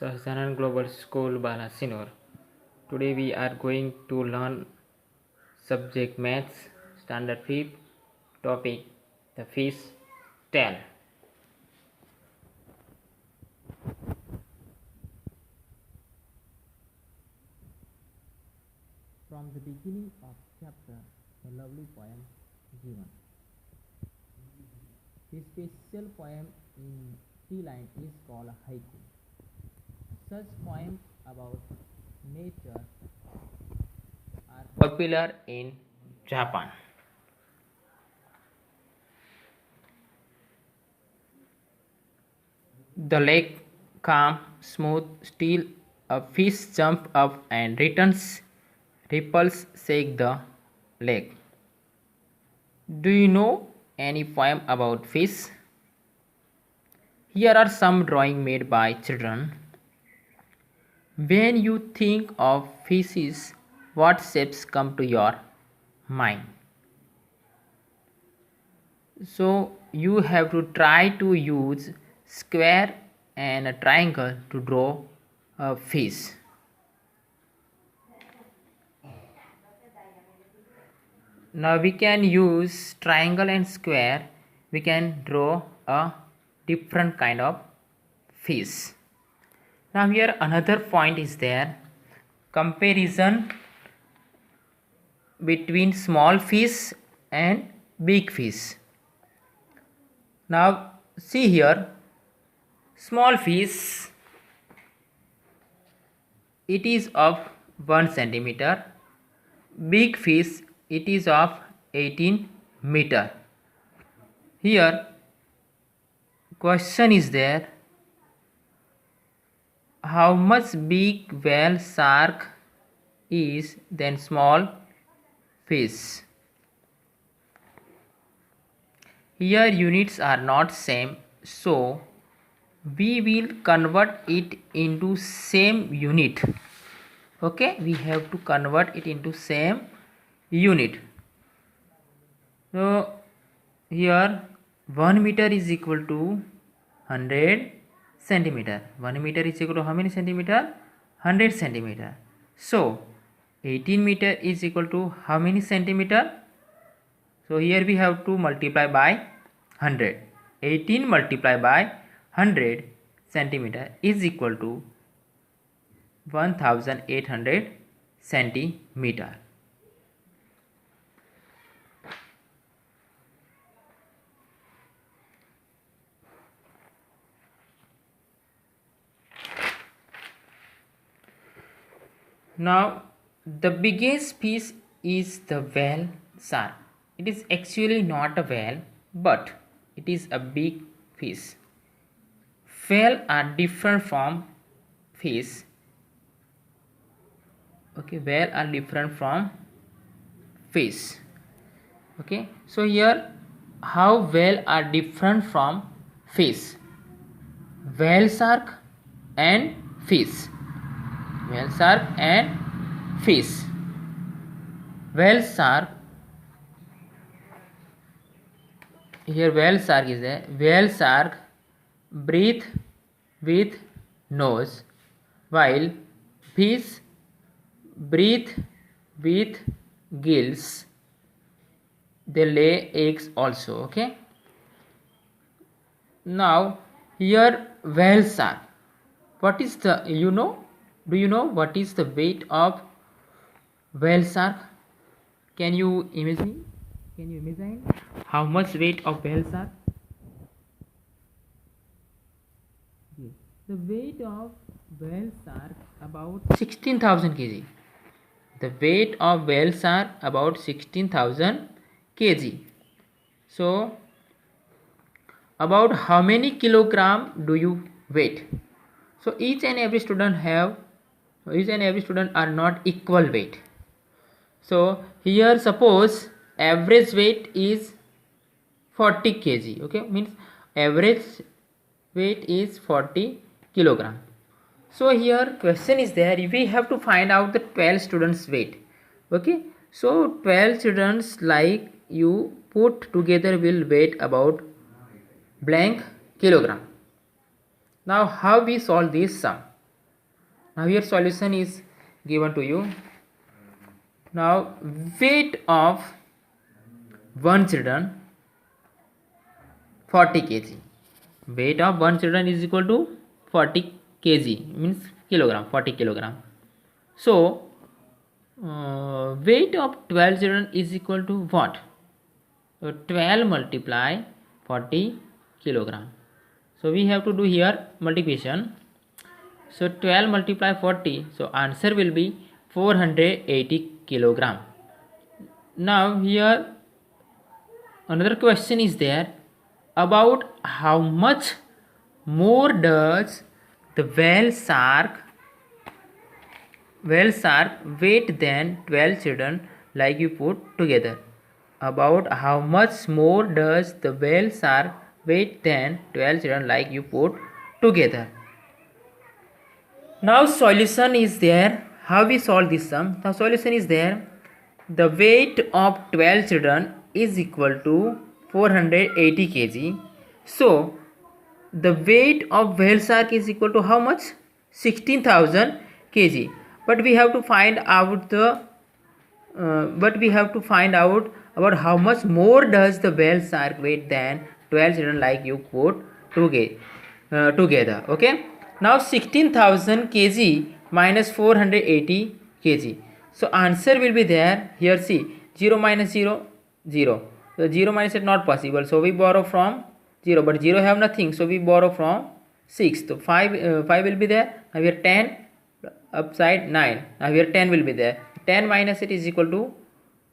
Sahasranand Global School Balasinor. Today we are going to learn subject Maths Standard 5 topic the fish tail. From the beginning of chapter, a lovely poem given. This special poem in 3 lines is called haiku. Such poems about nature are popular in Japan. The lake calm, smooth, still. A fish jumps up and returns. Ripples shake the lake. Do you know any poem about fish? Here are some drawings made by children. When you think of fishes, what shapes come to your mind? So you have to try to use square and a triangle to draw a fish. Now we can use triangle and square. We can draw a different kind of fish. Now here another point is there. Comparison between small fish and big fish. Now see here, small fish, it is of 1 centimeter. Big fish, it is of 18 meter. Here question is there, how much big whale shark is than small fish? Here units are not same, so we will convert it into same unit. Okay, we have to convert it into same unit. So here 1 meter is equal to 100 centimeter. 1 meter is equal to how many centimeter? 100 centimeter. So 18 meter is equal to how many centimeter? So here we have to multiply by 100. 18 multiplied by 100 centimeter is equal to 1800 centimeter. Now the biggest fish is the whale shark. It is actually not a whale, but it is a big fish. Whale are different from fish. Okay, whale are different from fish. Okay, so here how whale are different from fish? Whale shark and fish. Whale shark and fish. Whale shark, here whale shark is there. Whale shark breathe with nose, while fish breathe with gills. They lay eggs also. Okay, now here whale shark, what is the, do you know what is the weight of whale shark? Can you imagine? Can you imagine how much weight of whale shark? The weight of whale shark about 16,000 kg. The weight of whale shark about 16,000 kg. So about how many kilogram do you weight? So each and every student are not equal weight. So here suppose average weight is 40 kg. Okay, means average weight is 40 kilogram. So here question is there, we have to find out the 12 students weight. Okay, so 12 students like you put together will weight about blank kilogram. Now how we solve this sum? Now here solution is given to you. Now weight of one children 40 kg. Weight of one children is equal to 40 kg, means kilogram, 40 kilogram. So weight of 12 children is equal to what? 12 multiply 40 kilogram. So we have to do here multiplication. So 12 multiply 40, so answer will be 480 kilogram. Now here another question is there about how much more does the whale shark weight than 12 children like you put together. About how much more does the whale shark weight than 12 children like you put together. Now solution is there. How we solve this sum? Now solution is there. The weight of 12 children is equal to 480 kg. So the weight of whale shark is equal to how much? 16,000 kg. But we have to find out about how much more does the whale shark weight than 12 children like you put together. Okay. Now 16,000 kg minus 480 kg. So answer will be there. Here see 0 minus 0 0. So 0 minus is not possible. So we borrow from 0, but 0 have nothing. So we borrow from 6. So 5 will be there. Now here 10 upside 9. Now here 10 will be there. 10 minus it is equal to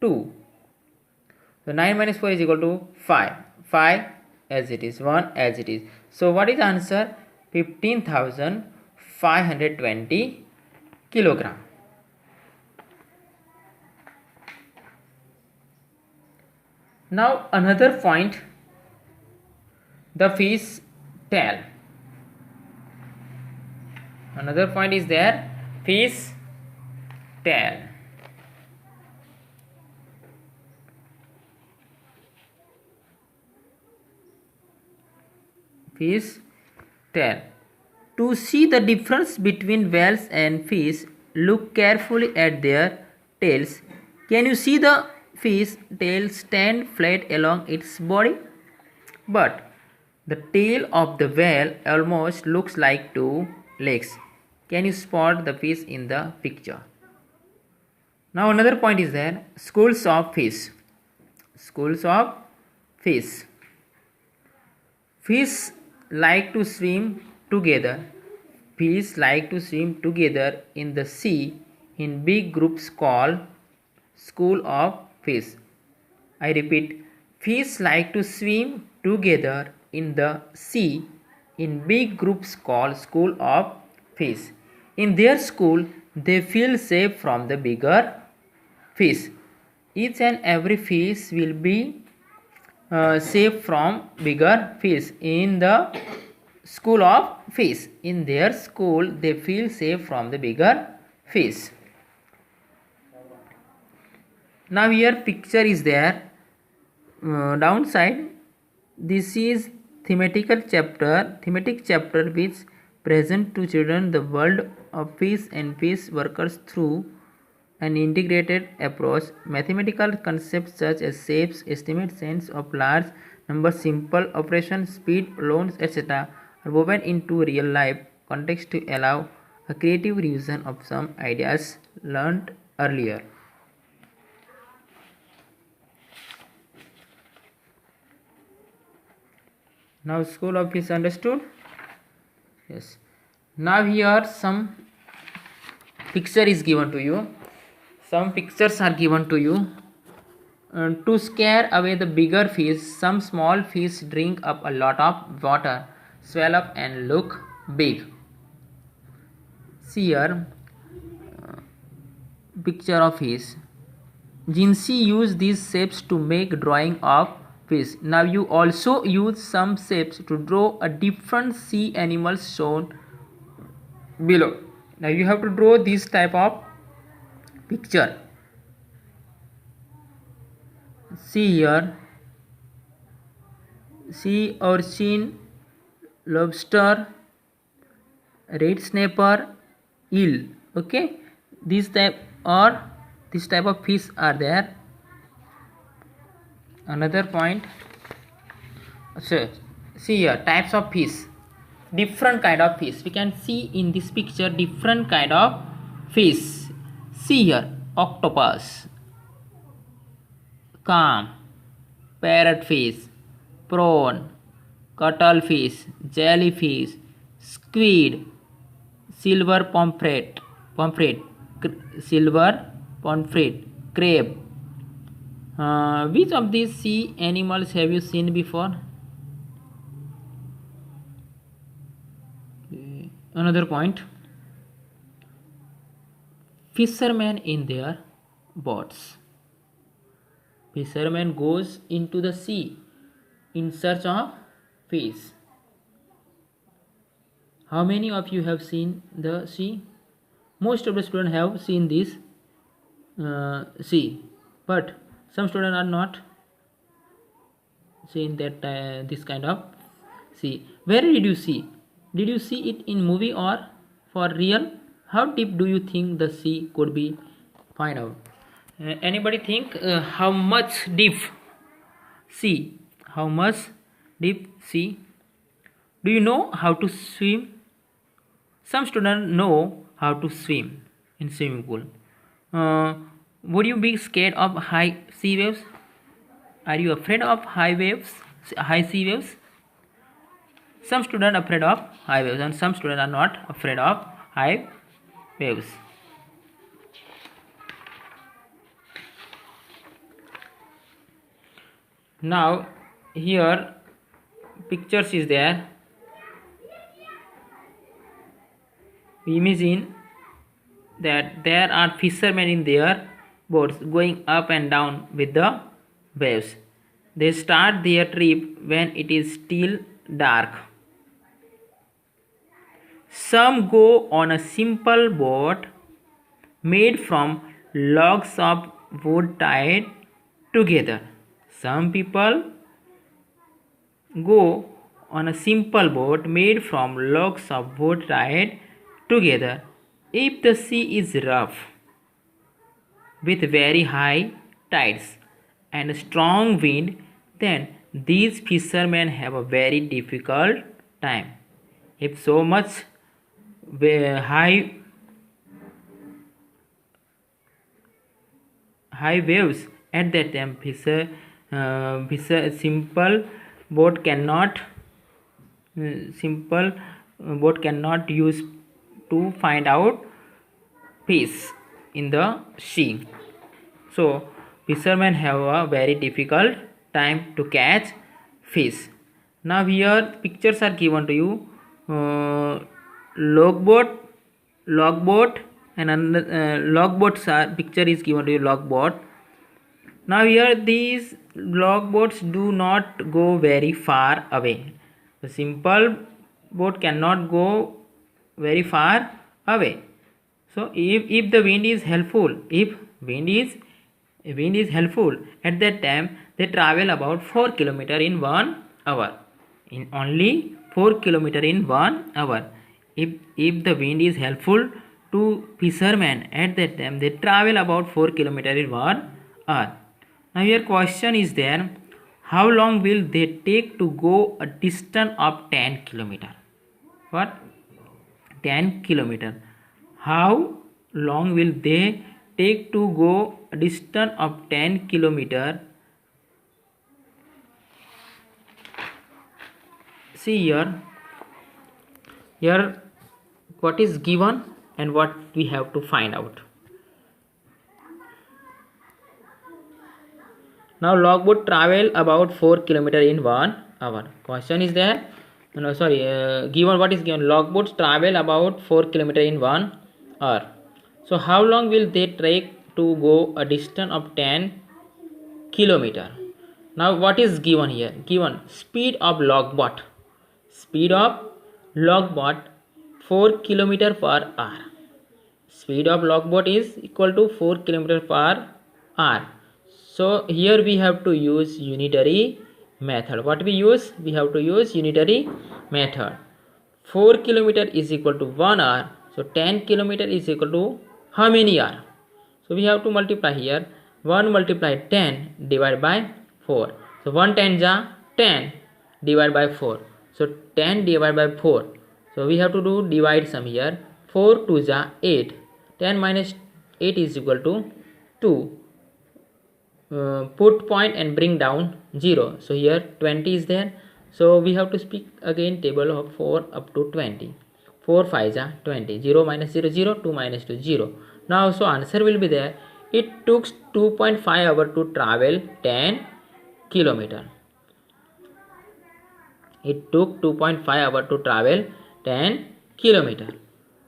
2. So 9 minus 4 is equal to 5. 5 as it is, 1 as it is. So what is the answer? 15,520 kilogram. Now another point, the fish tail. Another point is there, fish tail. Fish tail. To see the difference between whales and fish, look carefully at their tails. Can you see the fish tail stand flat along its body? But the tail of the whale almost looks like two legs. Can you spot the fish in the picture? Now another point is there, schools of fish. Schools of fish. Fish like to swim together. Fish like to swim together in the sea in big groups called school of fish. I repeat, fish like to swim together in the sea in big groups called school of fish. In their school, they feel safe from the bigger fish. Each and every fish will be safe from bigger fish in the school of fish. In their school, they feel safe from the bigger fish. Now here picture is there. Downside, this is thematic chapter which present to children the world of fish and fish workers through an integrated approach. Mathematical concepts such as shapes, estimate, sense of large numbers, simple operations, speed, loans, etc. are woven into real life context to allow a creative revision of some ideas learned earlier. Now school of fish understood? Yes. Now here some picture is given to you. Some pictures are given to you. To scare away the bigger fish, some small fish drink up a lot of water, swell up and look big. See here picture of fish. Jinsi used these shapes to make drawing of fish. Now you also use some shapes to draw a different sea animals shown below. Now you have to draw this type of picture. See here, sea urchin, lobster, red snapper, eel. Okay, this type of fish are there. Another point, so see here, types of fish, different kind of fish. We can see in this picture different kind of fish. See here, octopus, clam, parrotfish, prawn, cuttlefish, jellyfish, squid, silver pomfret, silver pomfret, crab. Which of these sea animals have you seen before? Another point, fishermen in their boats. Fisherman goes into the sea in search of fish. How many of you have seen the sea? Most of the students have seen this sea, but some students are not seeing that this kind of sea. Where did you see? Did you see it in movie or for real? How deep do you think the sea could be? Find out. Anybody think how much deep sea? How much deep sea? Do you know how to swim? Some students know how to swim in swimming pool. Would you be scared of high sea waves? Are you afraid of high sea waves? Some students are afraid of high waves and some students are not afraid of high waves. Now here pictures is there. We imagine that there are fishermen in their boats going up and down with the waves. They start their trip when it is still dark. Some go on a simple boat made from logs of wood tied together. Some people go on a simple boat made from logs of wood tied together. If the sea is rough with very high tides and strong wind, then these fishermen have a very difficult time. If so much high waves at that time, simple boat cannot use to find out fish in the sea. So fishermen have a very difficult time to catch fish. Now here pictures are given to you. Logboat and another logboats are picture is given to you. Logboat. Now here these logboats do not go very far away. The simple boat cannot go very far away. So if the wind is helpful, at that time they travel about 4 km in 1 hour. In only 4 km in 1 hour. If the wind is helpful to fishermen, at that time they travel about 4 km in 1 hour. Now your question is there, how long will they take to go a distance of 10 km? What? 10 km. How long will they take to go a distance of 10 km? See here what is given and what we have to find out. Now logboat travel about 4 km in 1 hour. Question is there. No, sorry. Given what is given, logboats travel about 4 km in 1 hour. So how long will they take to go a distance of 10 km? Now what is given here? Given speed of logboat. Speed of logboat 4 km per hour. Speed of logboat is equal to 4 km per hour. So here we have to use unitary method. What we use? We have to use unitary method. 4 km is equal to 1 hour. So 10 kilometer is equal to how many hour? So we have to multiply here. 1 multiply 10 divided by 4. So 1 10 ja 10 divided by 4. So 10 divided by 4. So we have to do divide sum here. 4 2 ja 8. 10 minus 8 is equal to 2. Put point and bring down 0. So here 20 is there. So we have to speak again table of 4 up to 20. 4 5 ja 20. 0 minus 0 0. 2 minus 2 0. Now so answer will be there. It took 2.5 hours to travel 10 kilometer. It took 2.5 hours to travel 10 kilometer.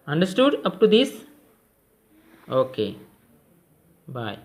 Understood up to this? Okay. Bye.